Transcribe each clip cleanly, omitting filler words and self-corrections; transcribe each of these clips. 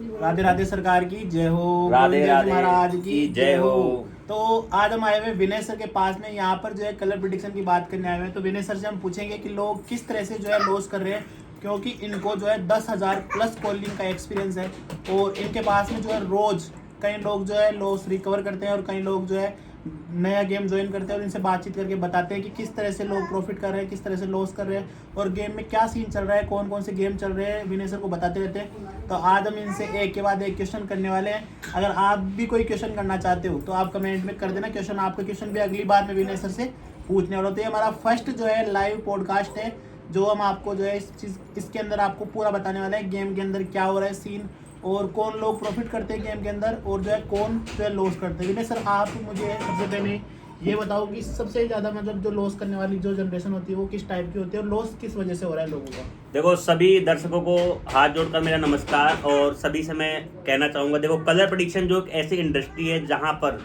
राधे राधे सरकार की जय हो, राधे गोविंद राधे महाराज की जय हो। तो आज हम आए हुए विनय सर के पास में, यहाँ पर जो है कलर प्रिडिक्शन की बात करने आए हुए हैं। तो विनय सर से हम पूछेंगे कि लोग किस तरह से जो है लॉस कर रहे हैं, क्योंकि इनको जो है 10,000 प्लस कॉलिंग का एक्सपीरियंस है और इनके पास में जो है रोज कई लोग जो है लॉस रिकवर करते हैं और कई लोग जो है नया गेम ज्वाइन करते हैं और इनसे बातचीत करके बताते हैं कि किस तरह से लोग प्रॉफिट कर रहे हैं, किस तरह से लॉस कर रहे हैं और गेम में क्या सीन चल रहा है, कौन कौन से गेम चल रहे हैं, विनय सर को बताते रहते हैं। तो आज हम इनसे एक के बाद एक क्वेश्चन करने वाले हैं। अगर आप भी कोई क्वेश्चन करना चाहते हो तो आप कमेंट में कर देना क्वेश्चन, आपका क्वेश्चन भी अगली बार में विनय सर से पूछने वाला। तो ये हमारा फर्स्ट जो है लाइव पॉडकास्ट है, जो हम आपको जो है इसके अंदर आपको पूरा बताने वाला है गेम के अंदर क्या हो रहा है सीन, और कौन लोग प्रॉफिट करते हैं गेम के अंदर और जो है कौन जो है लॉस करते हैं। विनय सर, आप मुझे सबसे पहले ये बताओ कि सबसे ज़्यादा मतलब जो लॉस करने वाली जो जनरेशन होती है वो किस टाइप की होती है और लॉस किस वजह से हो रहा है लोगों का। देखो, सभी दर्शकों को हाथ जोड़कर मेरा नमस्कार और सभी से मैं कहना चाहूँगा, देखो कलर प्रेडिक्शन जो एक ऐसी इंडस्ट्री है जहाँ पर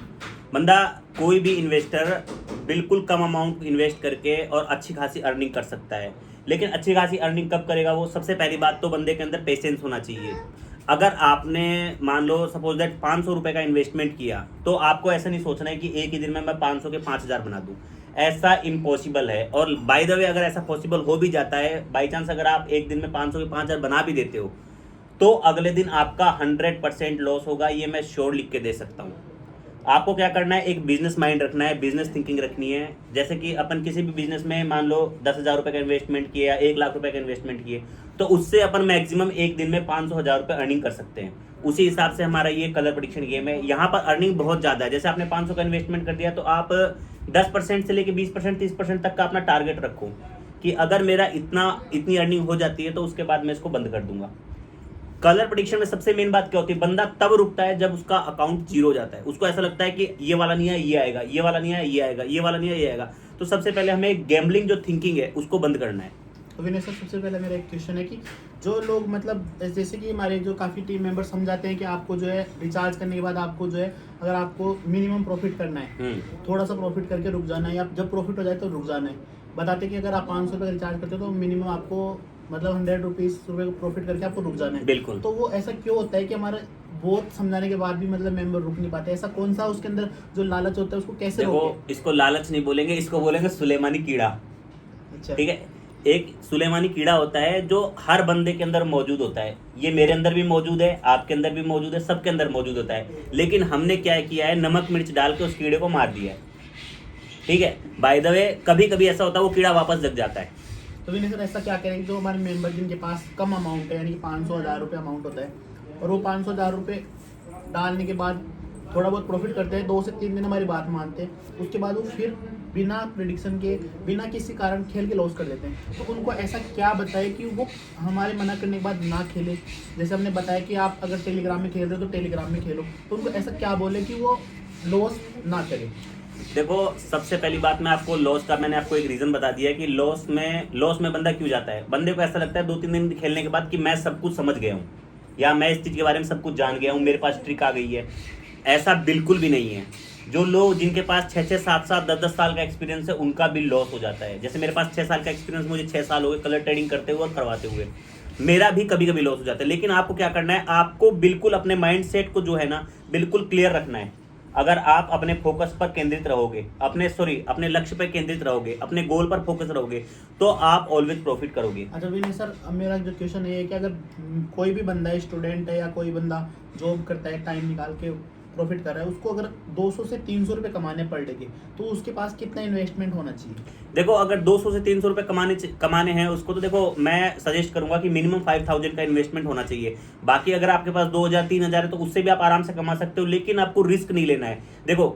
बंदा कोई भी इन्वेस्टर बिल्कुल कम अमाउंट इन्वेस्ट करके और अच्छी खासी अर्निंग कर सकता है। लेकिन अच्छी खासी अर्निंग कब करेगा वो? सबसे पहली बात तो बंदे के अंदर पेशेंस होना चाहिए। अगर आपने मान लो सपोज दैट 500 रुपये का इन्वेस्टमेंट किया, तो आपको ऐसा नहीं सोचना है कि एक ही दिन में मैं 500 के 5,000 बना दूं। ऐसा इम्पॉसिबल है। और बाय द वे, अगर ऐसा पॉसिबल हो भी जाता है, बाई चांस अगर आप एक दिन में 500 के 5,000 बना भी देते हो, तो अगले दिन आपका 100% लॉस होगा। ये मैं श्योर लिख के दे सकता हूँ। आपको क्या करना है, एक बिजनेस माइंड रखना है, बिजनेस थिंकिंग रखनी है। जैसे कि अपन किसी भी बिजनेस में मान लो 10,000 रुपये का इन्वेस्टमेंट किया या 1,00,000 रुपये का इन्वेस्टमेंट किए, तो उससे अपन मैक्सिमम एक दिन में 500,000 रुपये अर्निंग कर सकते हैं। उसी हिसाब से हमारा ये कलर प्रेडिक्शन गेम है। यहाँ पर अर्निंग बहुत ज़्यादा है। जैसे आपने 500 का इन्वेस्टमेंट कर दिया, तो आप 10% से लेकर 20%, 30% तक का अपना टारगेट रखो कि अगर मेरा इतनी अर्निंग हो जाती है तो उसके बाद मैं इसको बंद कर दूंगा। कलर प्रेडिक्शन में सबसे मेन बात क्या होती है, बंदा तब रुकता है जब उसका अकाउंट जीरो हो जाता है। उसको ऐसा लगता है कि ये वाला नहीं है, ये आएगा, ये वाला नहीं है, ये आएगा, ये वाला नहीं है, ये आएगा। तो सबसे पहले हमें गैम्बलिंग जो थिंकिंग है उसको बंद करना है। तो विनय सर, सबसे पहले मेरा एक क्वेश्चन है कि जो लोग मतलब जैसे कि हमारे जो काफ़ी टीम मेंबर समझाते हैं कि आपको जो है रिचार्ज करने के बाद आपको जो है अगर आपको मिनिमम प्रॉफिट करना है, थोड़ा सा प्रॉफिट करके रुक जाना है, या जब प्रॉफिट हो जाए तो रुक जाना है। बताते हैं कि अगर आप 500 रुपये रिचार्ज करते हो तो मिनिमम आपको मतलब 100 रुपये को प्रॉफिट करके आपको रुक जाना है। बिल्कुल। तो वो ऐसा क्यों होता है कि हमारे बहुत समझाने के बाद भी मतलब मेंबर रुक नहीं पाते? ऐसा कौन सा उसके अंदर जो लालच होता है उसको कैसे देखो, रोके? इसको लालच नहीं बोलेंगे, इसको बोलेंगे सुलेमानी कीड़ा। अच्छा, ठीक है। एक सुलेमानी कीड़ा होता है जो हर बंदे के अंदर मौजूद होता है। ये मेरे अंदर भी मौजूद है, आपके अंदर भी मौजूद है, सबके अंदर मौजूद होता है। लेकिन हमने क्या किया है, नमक मिर्च डाल के उस कीड़े को मार दिया है। ठीक है। बाय द वे, कभी कभी ऐसा होता है वो कीड़ा वापस जग जाता है। तो विनय सर, ऐसा क्या करें जो हमारे मेंबर जिनके पास कम अमाउंट है, यानी कि 500,000 रुपये अमाउंट होता है, और वो 500,000 रुपये डालने के बाद थोड़ा बहुत प्रॉफिट करते हैं, 2 से 3 दिन हमारी बात मानते हैं, उसके बाद वो फिर बिना प्रिडिक्शन के, बिना किसी कारण खेल के लॉस कर देते हैं। तो उनको ऐसा क्या बताए कि वो हमारे मना करने के बाद ना खेले? जैसे हमने बताया कि आप अगर टेलीग्राम में खेल रहे हो तो टेलीग्राम में खेलो, तो उनको ऐसा क्या बोले कि वो लॉस ना करे? देखो, सबसे पहली बात, मैं आपको लॉस का मैंने आपको एक रीजन बता दिया कि लॉस में बंदा क्यों जाता है। बंदे को ऐसा लगता है 2-3 दिन खेलने के बाद कि मैं सब कुछ समझ गया हूँ, या मैं इस चीज़ के बारे में सब कुछ जान गया हूँ, मेरे पास ट्रिक आ गई है। ऐसा बिल्कुल भी नहीं है। जो लोग जिनके पास 6-6, 7-7, 10-10 साल का एक्सपीरियंस है, उनका भी लॉस हो जाता है। जैसे मेरे पास 6 साल का एक्सपीरियंस, मुझे 6 साल हो गए कलर ट्रेडिंग करते हुए और करवाते हुए, मेरा भी कभी कभी लॉस हो जाता है। लेकिन आपको क्या करना है, आपको बिल्कुल अपने माइंड सेट को जो है ना बिल्कुल क्लियर रखना है। अगर आप अपने फोकस पर केंद्रित रहोगे, अपने लक्ष्य पर केंद्रित रहोगे, अपने गोल पर फोकस रहोगे, तो आप ऑलवेज प्रॉफिट करोगे। अच्छा विनय सर, अब मेरा जो क्वेश्चन है कि अगर कोई भी बंदा है, स्टूडेंट है या कोई बंदा जॉब करता है, टाइम निकाल के प्रॉफिट कर रहा है, उसको अगर 200 से 300 रुपये कमाने पर डे के, तो उसके पास कितना इन्वेस्टमेंट होना चाहिए? देखो, अगर 200 से 300 रुपये कमाने हैं उसको, तो देखो मैं सजेस्ट करूंगा कि मिनिमम 5,000 का इन्वेस्टमेंट होना चाहिए। बाकी अगर आपके पास 2,000, 3,000 है तो उससे भी आप आराम से कमा सकते हो, लेकिन आपको रिस्क नहीं लेना है। देखो,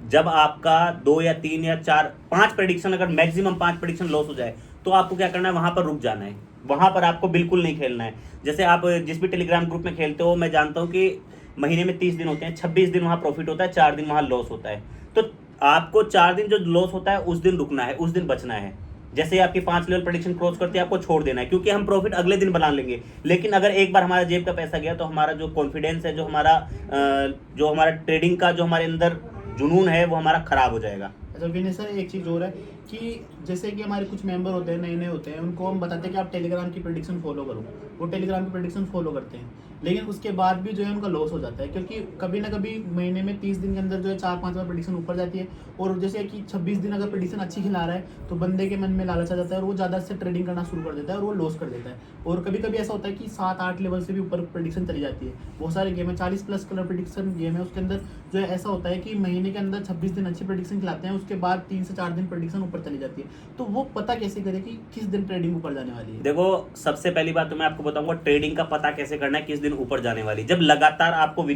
जब आपका 2 या 3 या 4, 5 प्रेडिक्शन, अगर मैक्सिमम 5 प्रेडिक्शन लॉस हो जाए, तो आपको क्या करना है, वहां पर रुक जाना है। वहां पर आपको बिल्कुल नहीं खेलना है। जैसे आप जिस भी टेलीग्राम ग्रुप में खेलते हो, मैं जानता हूँ कि महीने में 30 दिन होते हैं, 26 दिन वहां प्रॉफिट होता है, 4 दिन वहां लॉस होता है। तो आपको 4 दिन जो लॉस होता है उस दिन रुकना है, उस दिन बचना है। जैसे आपकी 5 लेवल प्रेडिक्शन क्रॉस करती है, आपको छोड़ देना है, क्योंकि हम प्रॉफिट अगले दिन बना लेंगे। लेकिन अगर एक बार हमारा जेब का पैसा गया, तो हमारा जो कॉन्फिडेंस है, जो हमारा ट्रेडिंग का जो हमारे अंदर जुनून है, वो हमारा खराब हो जाएगा। अच्छा विनय सर, एक चीज़ और है कि जैसे कि हमारे कुछ मेंबर होते हैं, नए नए होते हैं, उनको हम बताते हैं कि आप टेलीग्राम की प्रेडिक्शन फॉलो करो, वो टेलीग्राम की प्रेडिक्शन फॉलो करते हैं, लेकिन उसके बाद भी जो है उनका लॉस हो जाता है, क्योंकि कभी ना कभी महीने में 30 दिन के अंदर जो है 4-5 बार प्रेडिक्शन ऊपर जाती है, और जैसे कि 26 दिन अगर प्रेडिक्शन अच्छी खिला रहा है तो बंदे के मन में लालच आ जाता है और वो ज़्यादा से ट्रेडिंग करना शुरू कर देता है और वो लॉस कर देता है। और कभी कभी ऐसा होता है कि 7-8 लेवल से भी ऊपर प्रेडिक्शन चली जाती है। बहुत सारे गेम है, 40+ कलर प्रेडिक्शन गेम है, उसके अंदर जो है ऐसा होता है कि महीने के अंदर 26 दिन अच्छी प्रेडिक्शन खिलाते हैं, उसके बाद 3 से 4 दिन प्रेडिक्शन ऊपर चली जाती है। तो वो पता कैसे करे कि किस दिन ट्रेडिंग ऊपर जाने वाली है? देखो, सबसे पहली बात तो मैं आपको बताऊंगा ट्रेडिंग का पता कैसे करना है किस दिन ऊपर जाने वाली। जब लगातार आपको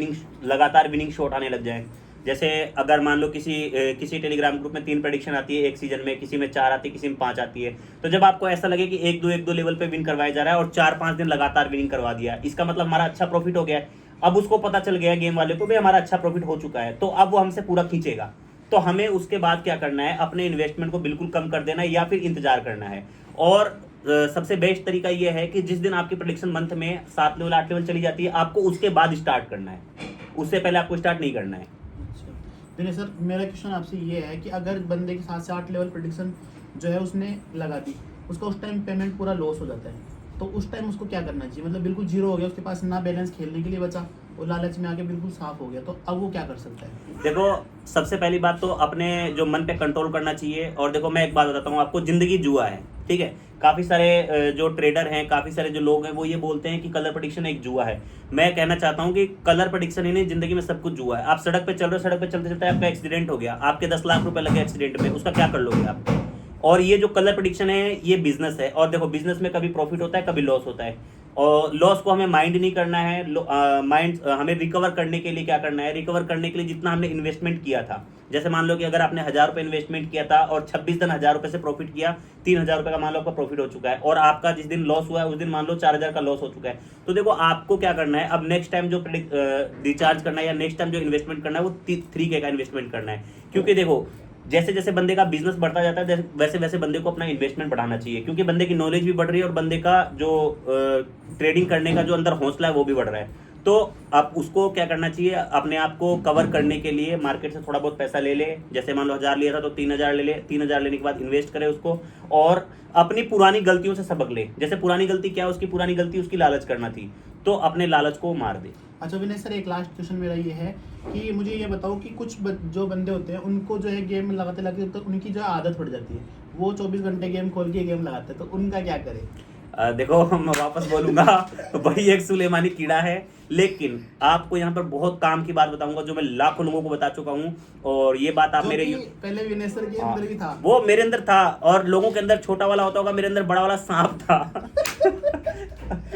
लगातार विनिंग शॉट आने लग जाए, जैसे अगर मान लो किसी टेलीग्राम ग्रुप में 3 प्रेडिक्शन आती है एक सीजन में, किसी में 4 आती है, किसी में 5 आती है, तो जब आपको ऐसा लगे कि 1-2 लेवल पे विन करवाया जा रहा है और 4-5 दिन लगातार विनिंग करवा दिया, इसका मतलब हमारा अच्छा प्रॉफिट हो गया है। अब उसको पता चल गया गेम वाले को भी हमारा अच्छा प्रॉफिट हो चुका है, तो अब वो हमसे पूरा खींचेगा। तो हमें उसके बाद क्या करना है, अपने इन्वेस्टमेंट को बिल्कुल कम कर देना है या फिर इंतजार करना है। और सबसे बेस्ट तरीका ये है कि जिस दिन आपकी प्रेडिक्शन मंथ में 7 लेवल 8 लेवल चली जाती है, आपको उसके बाद स्टार्ट करना है, उससे पहले आपको स्टार्ट नहीं करना है। अच्छा दिनेश सर, मेरा क्वेश्चन आपसे ये है कि अगर बंदे की 7 से 8 लेवल प्रेडिक्शन जो है उसने लगा दी, उसका उस टाइम पेमेंट पूरा लॉस हो जाता है, तो उस टाइम उसको क्या करना चाहिए? मतलब बिल्कुल जीरो हो गया, उसके पास ना बैलेंस खेलने के लिए बचा और लालच में आके बिल्कुल साफ हो गया, तो अब वो क्या कर सकता है? देखो, सबसे पहली बात तो अपने जो मन पे कंट्रोल करना चाहिए। और देखो, मैं एक बात बताता हूँ आपको, जिंदगी जुआ है, ठीक है। काफ़ी सारे जो ट्रेडर हैं, काफ़ी सारे जो लोग हैं, वो ये बोलते हैं कि कलर प्रेडिक्शन एक जुआ है। मैं कहना चाहता हूँ कि कलर प्रेडिक्शन ही नहीं, जिंदगी में सब कुछ जुआ है। आप सड़क पे चल रहे हो, सड़क पे चलते चलते आपका एक्सीडेंट हो गया, आपके 10 लाख रुपए लगे एक्सीडेंट में, उसका क्या कर लोगे आप? और ये जो कलर प्रेडिक्शन है, ये बिजनेस है। और देखो, बिजनेस में कभी प्रॉफिट होता है, कभी लॉस होता है, और लॉस को हमें माइंड नहीं करना है। माइंड हमें रिकवर करने के लिए क्या करना है, रिकवर करने के लिए जितना हमने इन्वेस्टमेंट किया था, जैसे मान लो कि अगर आपने 1000 रुपये इन्वेस्टमेंट किया था और 26 दिन 1000 रुपये से प्रॉफिट किया, 3000 रुपये का मान लो आपका प्रॉफिट हो चुका है, और आपका जिस दिन लॉस हुआ है उस दिन मान लो 4000 का लॉस हो चुका है। तो देखो, आपको क्या करना है, अब नेक्स्ट टाइम जो रिचार्ज करना है या नेक्स्ट टाइम जो इन्वेस्टमेंट करना है, वो 3K का इन्वेस्टमेंट करना है। क्योंकि देखो, जैसे जैसे बंदे का बिजनेस बढ़ता जाता है, वैसे वैसे बंदे को अपना इन्वेस्टमेंट बढ़ाना चाहिए, क्योंकि बंदे की नॉलेज भी बढ़ रही है और बंदे का जो ट्रेडिंग करने का जो अंदर हौसला है वो भी बढ़ रहा है। तो अब उसको क्या करना चाहिए, अपने आप को कवर करने के लिए मार्केट से थोड़ा बहुत पैसा ले ले। जैसे मान लो 1000 लिया था तो 3000 ले ले, 3000 लेने के बाद इन्वेस्ट करे उसको, और अपनी पुरानी गलतियों से सबक ले। जैसे पुरानी गलती क्या है, उसकी पुरानी गलती उसकी लालच करना थी, तो अपने लालच को मार दे। अच्छा विनय सर, एक लास्ट क्वेश्चन मेरा ये है कि मुझे ये बताओ कि कुछ जो बंदे होते हैं उनको जो है गेम लगाते लगाते तो उनकी जो है आदत पड़ जाती है, वो 24 घंटे गेम खोल के गेम लगाते हैं, तो उनका क्या करें? देखो, मैं वापस बोलूंगा, वही एक सुलेमानी कीड़ा है। लेकिन आपको यहाँ पर बहुत काम की बात बताऊंगा जो मैं लाखों लोगों को बता चुका हूँ, और ये बात आप मेरे पहले विनय सर के अंदर भी था, वो मेरे अंदर था, और लोगों के अंदर छोटा वाला होता होगा, मेरे अंदर बड़ा वाला सांप था।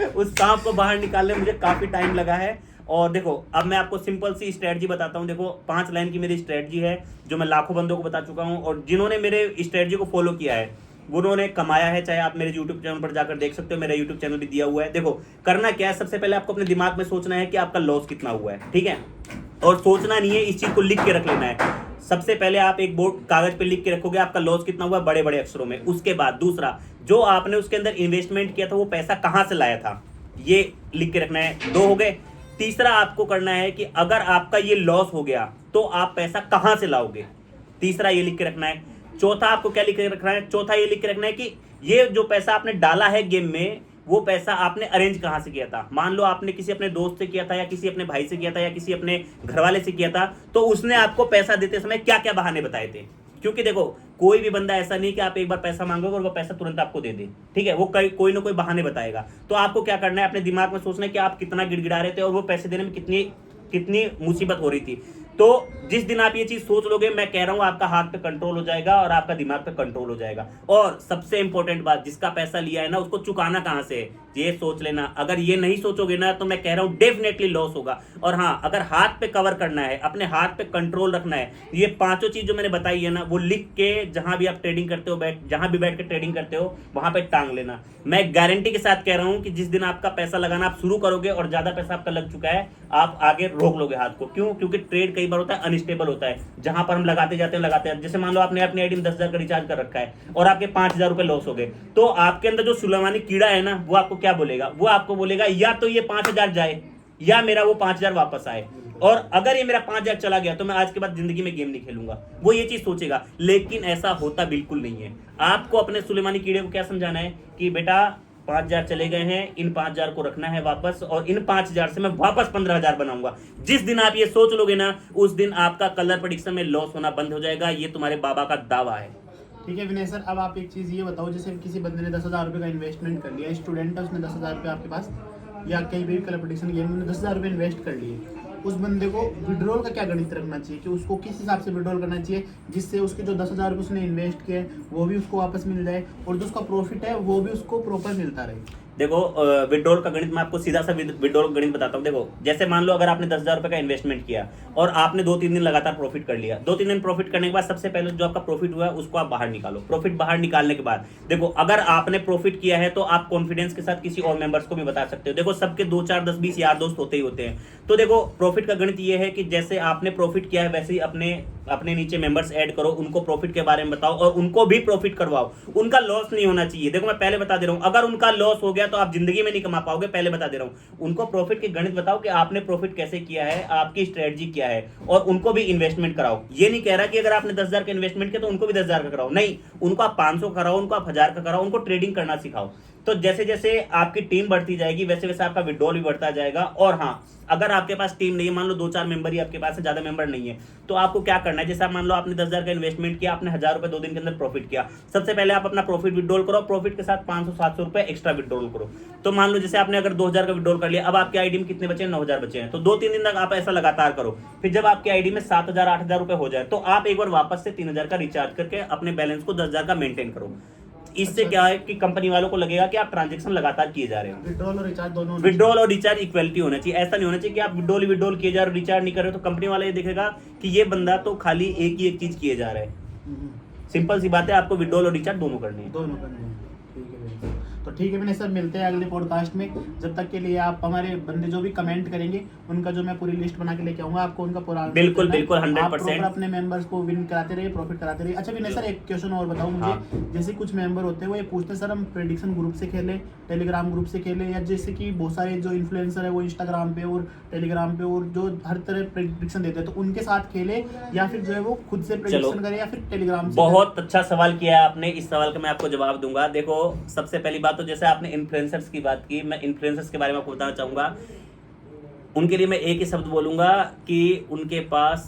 उस सांप को बाहर निकालने मुझे काफी टाइम लगा है। और देखो, अब मैं आपको सिंपल सी स्ट्रेटजी बताता हूँ। देखो, 5 लाइन की मेरी स्ट्रेटजी है जो मैं लाखों बंदों को बता चुका हूँ, और जिन्होंने मेरे स्ट्रेटजी को फॉलो किया है उन्होंने कमाया है। चाहे आप मेरे यूट्यूब चैनल पर जाकर देख सकते हो, मेरा यूट्यूब चैनल भी दिया हुआ है। देखो, करना क्या है, सबसे पहले आपको अपने दिमाग में सोचना है कि आपका लॉस कितना हुआ है, ठीक है। और सोचना नहीं है, इस चीज को लिख के रख लेना है। सबसे पहले आप एक बोर्ड कागज पे लिख के रखोगे आपका लॉस कितना हुआ, बड़े बड़े अक्षरों में। उसके बाद दूसरा, जो आपने उसके अंदर इन्वेस्टमेंट किया था वो पैसा कहां से लाया था, ये लिख के रखना है। 2 हो गए। तीसरा आपको करना है कि अगर आपका ये लॉस हो गया तो आप पैसा कहां से लाओगे, तीसरा ये लिख के रखना है। चौथा आपको क्या लिख के रखना है, चौथा ये लिख के रखना है कि ये जो पैसा आपने डाला है गेम में, वो पैसा आपने अरेंज कहां से किया था। मान लो आपने किसी अपने दोस्त से किया था, या किसी अपने भाई से किया था, या किसी अपने घरवाले से किया था, तो उसने आपको पैसा देते समय क्या क्या बहाने बताए थे। क्योंकि देखो, कोई भी बंदा ऐसा नहीं कि आप एक बार पैसा मांगोगे और वो पैसा तुरंत आपको दे दे, ठीक है। वो कोई ना कोई बहाने बताएगा। तो आपको क्या करना है, अपने दिमाग में सोचना है कि आप कितना गिड़गिड़ा रहे थे और वो पैसे देने में कितनी मुसीबत हो रही थी। तो जिस दिन आप ये चीज सोच लोगे, मैं कह रहा हूं आपका हाथ पे कंट्रोल हो जाएगा और आपका दिमाग पे कंट्रोल हो जाएगा। और सबसे इंपॉर्टेंट बात, जिसका पैसा लिया है ना, उसको चुकाना कहां से है, ये सोच लेना। अगर ये नहीं सोचोगे ना, तो मैं कह रहा हूं डेफिनेटली लॉस होगा। और हाँ, अगर हाथ पे कवर करना है, अपने हाथ पे कंट्रोल रखना है, ये 5 चीज जो मैंने बताई है ना, वो लिख के जहां भी आप ट्रेडिंग करते हो, जहां भी बैठ के ट्रेडिंग करते हो, वहां पे टांग लेना। मैं गारंटी के साथ कह रहा हूं कि जिस दिन आपका पैसा लगाना आप शुरू करोगे और ज्यादा पैसा आपका लग चुका है, आप आगे रोक लोगे हाथ को। क्यों? क्योंकि ट्रेड कई बार होता है अनस्टेबल होता है, जहां पर हम लगाते जाते हैं। जैसे मान लो आपने अपनी आईडी में 10,000 का रिचार्ज कर रखा है और आपके 5,000 रुपए लॉस हो गए, तो आपके अंदर जो सुलेमानी कीड़ा है ना, वो आपको क्या बोलेगा, वो आपको बोलेगा या तो ये 5,000 जाए या मेरा वो 5,000 वापस आए। और अगर ये मेरा 5,000 चला गया तो मैं आज के बाद जिंदगी में गेम नहीं खेलूंगा, वो ये चीज सोचेगा। लेकिन ऐसा होता बिल्कुल नहीं है। आपको अपने सुलेमानी कीड़े को क्या समझाना है कि बेटा 5,000 चले गए हैं, इन 5,000 को रखना है वापस, और इन 5,000 से मैं वापस 15,000 बनाऊंगा। जिस दिन आप ये सोच लोगे ना, उस दिन आपका कलर प्रेडिक्शन में लॉस होना बंद हो जाएगा। ये तुम्हारे बाबा का दावा है। ठीक है विनय सर, अब आप एक चीज़ ये बताओ, जैसे किसी बंदे ने 10,000 रुपये का इन्वेस्टमेंट कर लिया, स्टूडेंट है, उसने 10,000 रुपये आपके पास या कहीं भी कलर प्रेडिक्शन गेम में 10,000 रुपये इन्वेस्ट कर लिए, उस बंदे को विड्रॉल का क्या गणित रखना चाहिए कि उसको किस हिसाब से विड्रॉल करना चाहिए जिससे उसके जो 10,000 रुपये उसने इन्वेस्ट किए वो भी उसको वापस मिल जाए और जो उसका प्रॉफिट है वो भी उसको प्रॉपर मिलता रहे। देखो विड्रॉल का गणित मैं आपको सीधा सा विड्रॉल का गणित बताता हूँ। देखो जैसे मान लो अगर आपने 10,000 रुपये का इन्वेस्टमेंट किया और आपने 2-3 दिन लगातार प्रॉफिट कर लिया, 2-3 दिन प्रॉफिट करने के बाद सबसे पहले जो आपका प्रॉफिट हुआ है उसको आप बाहर निकालो। प्रॉफिट बाहर निकालने के बाद देखो अगर आपने प्रॉफिट किया है तो आप कॉन्फिडेंस के साथ किसी और मेंबर्स को भी बता सकते हो। देखो सबके 2, 4, 10, 20 यार दोस्त होते ही होते हैं। तो देखो प्रॉफिट का गणित ये है कि जैसे आपने प्रॉफिट किया है वैसे ही अपने नीचे मेंबर्स ऐड करो, उनको प्रॉफिट के बारे में बताओ और उनको भी प्रॉफिट करवाओ। उनका लॉस नहीं होना चाहिए। देखो मैं पहले बता दे रहा हूं, अगर उनका लॉस हो गया तो आप जिंदगी में नहीं कमा पाओगे। पहले बता दे रहा हूं, उनको प्रॉफिट के गणित बताओ कि आपने प्रॉफिट कैसे किया है, आपकी स्ट्रेटजी क्या है, और उनको भी इन्वेस्टमेंट कराओ। ये नहीं कह रहा कि अगर आपने 10,000 का इन्वेस्टमेंट किया तो उनको भी 10,000 का कराओ, नहीं, उनको आप 500 कराओ, उनको आप 1,000 का कराओ, उनको ट्रेडिंग करना सिखाओ। तो जैसे जैसे आपकी टीम बढ़ती जाएगी वैसे वैसे आपका विड्रॉल भी बढ़ता जाएगा। और हाँ, अगर आपके पास टीम नहीं है, मान लो 2-4 मेंबर ही आपके पास है, ज्यादा मेंबर नहीं है, तो आपको क्या करना है, जैसे आप मान लो आपने 10,000 का इन्वेस्टमेंट किया, आपने 1,000 रुपए 2 दिन के अंदर प्रॉफिट किया, सबसे पहले आप अपना प्रॉफिट विड्रॉल करो, प्रॉफिट के साथ 500-700 रुपए एक्स्ट्रा विड्रॉल करो। तो मान लो जैसे आपने अगर 2,000 का विड्रॉल कर लिया, अब आपकी आईडी में कितने बचे हैं, 9,000 बचे हैं। तो 2-3 दिन तक आप ऐसा लगातार करो। फिर जब आपकी आईडी में 7,000-8,000 रुपए हो जाए तो आप एक बार वापस से 3,000 का रिचार्ज करके अपने बैलेंस को 10,000 का मेंटेन करो। इससे क्या है कि कंपनी वालों को लगेगा कि आप ट्रांजैक्शन लगातार किए जा रहे हो। विड्रॉल और रिचार्ज इक्वलिटी होना चाहिए। ऐसा नहीं होना चाहिए कि आप विड्रॉल किए जा रहे हो, रिचार्ज नहीं कर रहे हो, तो कंपनी वाला ये देखेगा कि ये बंदा तो खाली एक ही एक चीज किए जा रहा है। सिंपल सी बात है, आपको विड्रॉल और रिचार्ज दोनों करने हैं। तो ठीक है विनय सर, मिलते हैं अगले पॉडकास्ट में। जब तक के लिए आप हमारे बंदे जो भी कमेंट करेंगे उनका जो मैं पूरी लिस्ट बना के लेके आऊंगा, आपको उनका पूरा बिल्कुल 100% अपने मेंबर्स को विन कराते रहिए, प्रॉफिट कराते रहिए। अच्छा विनय सर, एक क्वेश्चन और बताओ मुझे। जैसे कुछ मेंबर होते हैं वो ये पूछते हैं सर हम प्रेडिक्शन ग्रुप से खेलें, टेलीग्राम ग्रुप से खेलें, या जैसे कि बहुत सारे जो इन्फ्लुएंसर है वो इंस्टाग्राम पे और टेलीग्राम पे और जो हर तरह प्रेडिक्शन देते हैं, तो उनके साथ खेले या फिर जो है वो खुद से प्रेडिक्शन करे या फिर टेलीग्राम से? बहुत अच्छा सवाल किया है आपने। इस सवाल का मैं आपको जवाब दूंगा। देखो सबसे पहली बात तो जैसे आपने इन्फ्लुएंसर्स की बात की, मैं इन्फ्लुएंसर्स के बारे में आपको बताना चाहूंगा। उनके लिए मैं एक ही शब्द बोलूंगा कि उनके पास,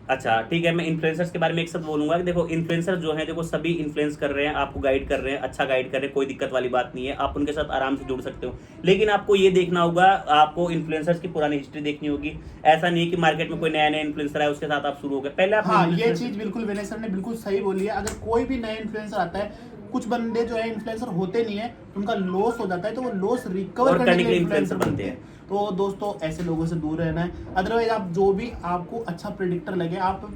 अच्छा ठीक है, मैं इन्फ्लुएंसर्स के बारे में एक शब्द बोलूंगा कि देखो इन्फ्लुएंसर जो है, देखो सभी इन्फ्लुएंस कर रहे हैं, आपको गाइड कर रहे हैं, अच्छा गाइड कर रहे हैं, कोई दिक्कत वाली बात नहीं है, आप उनके साथ आराम से जुड़ सकते हो। लेकिन आपको ये देखना होगा, आपको इन्फ्लुएंसर्स की पुरानी हिस्ट्री देखनी होगी। ऐसा नहीं कि मार्केट में कोई नया नया इन्फ्लुएंसर है उसके साथ आप शुरू हो गए। पहले आप, हाँ ये चीज बिल्कुल विनय सर ने बिल्कुल सही बोली है। अगर कोई भी नया इन्फ्लुएंसर आता है, कुछ बंदे जो है इन्फ्लुएंसर होते नहीं है, उनका लॉस हो जाता है, तो वो लॉस रिकवर करने के लिए इन्फ्लुएंसर बनते हैं। तो दोस्तों ऐसे लोगों से दूर रहना है। अदरवाइज आप जो भी आपको अच्छा प्रेडिक्टर लगे, आप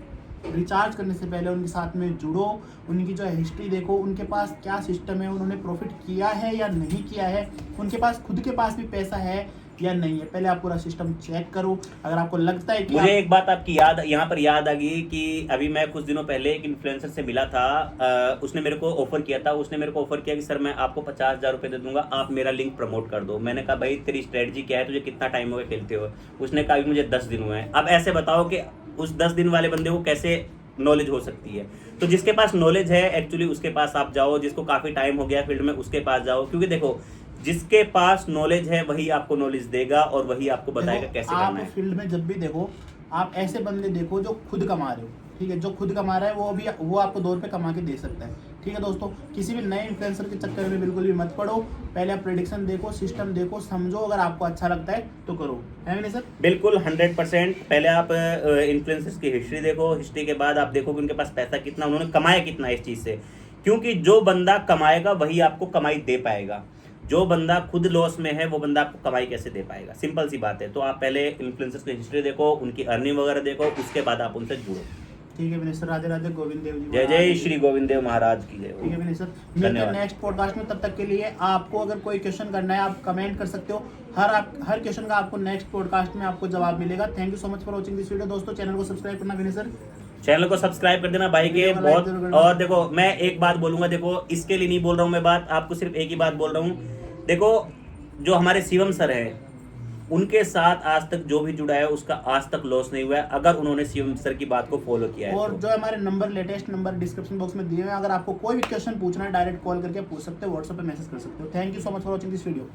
रिचार्ज करने से पहले उनके साथ में जुड़ो, उनकी जो हिस्ट्री देखो, उनके पास क्या सिस्टम है, उन्होंने प्रॉफिट किया है या नहीं किया है, उनके पास खुद के पास भी पैसा है या नहीं है, पहले आप पूरा सिस्टम चेक करो। अगर आपको लगता है कि मुझे एक बात आपकी यहाँ पर याद आ गई कि अभी मैं कुछ दिनों पहले एक इन्फ्लुएंसर से मिला था। उसने मेरे को ऑफर किया था, उसने मेरे को ऑफर किया कि सर मैं आपको 50,000 रुपये दे दूंगा, आप मेरा लिंक प्रमोट कर दो। मैंने कहा भाई तेरी स्ट्रेटजी क्या है, तुझे कितना टाइम हो गया खेलते हुए? उसने कहा मुझे 10 दिन हुए हैं। अब ऐसे बताओ कि उस 10 दिन वाले बंदे को कैसे नॉलेज हो सकती है? तो जिसके पास नॉलेज है एक्चुअली उसके पास आप जाओ, जिसको काफी टाइम हो गया फील्ड में उसके पास जाओ, क्योंकि देखो जिसके पास नॉलेज है वही आपको नॉलेज देगा और वही आपको बताएगा कैसे करना है। आप फील्ड में जब भी देखो, आप ऐसे बंदे देखो जो खुद कमा रहे हो, ठीक है, जो खुद कमा रहा है वो आपको 2 रुपये कमा के दे सकता है। ठीक है दोस्तों, किसी भी नए इन्फ्लुएंसर के चक्कर में बिल्कुल भी मत पड़ो। पहले आप प्रेडिक्शन देखो, सिस्टम देखो, समझो, अगर आपको अच्छा लगता है तो करो, है नहीं सर? बिल्कुल 100%। पहले आप इन्फ्लुएंसर्स की हिस्ट्री देखो, हिस्ट्री के बाद आप देखो कि उनके पास पैसा कितना, उन्होंने कमाया कितना इस चीज से, क्योंकि जो बंदा कमाएगा वही आपको कमाई दे पाएगा। जो बंदा खुद लॉस में है वो बंदा आपको कमाई कैसे दे पाएगा? सिंपल सी बात है। तो आप पहले इन्फ्लुएंसर्स की हिस्ट्री देखो, उनकी अर्निंग वगैरह देखो, उसके बाद आप उनसे जुड़ो। ठीक है विनय सर, राधे राधे, गोविंद देव जी, जय जय श्री गोविंद देव महाराज की जय। ठीक है विनय सर, मिलते हैं नेक्स्ट पॉडकास्ट में। तब तक के लिए आपको अगर कोई क्वेश्चन करना है आप कमेंट कर सकते हो, हर क्वेश्चन का आपको नेक्स्ट पॉडकास्ट में आपको जवाब मिलेगा। Thank you so much for watching this video. दोस्तों चैनल को सब्सक्राइब करना विनय सर, चैनल को सब्सक्राइब कर देना भाई के बहुत। और देखो मैं एक बात बोलूंगा, देखो इसके लिए नहीं बोल रहा हूँ मैं बात, आपको सिर्फ एक ही बात बोल रहा हूँ। देखो जो हमारे शिवम सर हैं उनके साथ आज तक जो भी जुड़ा है उसका आज तक लॉस नहीं हुआ है, अगर उन्होंने शिवम सर की बात को फॉलो किया है और तो। जो हमारे number, latest number description box में दिए हुए हैं, अगर आपको कोई भी क्वेश्चन पूछना है डायरेक्ट कॉल करके पूछ सकते हो, व्हाट्सएप पे मैसेज कर सकते हो। Thank you so much for watching this video.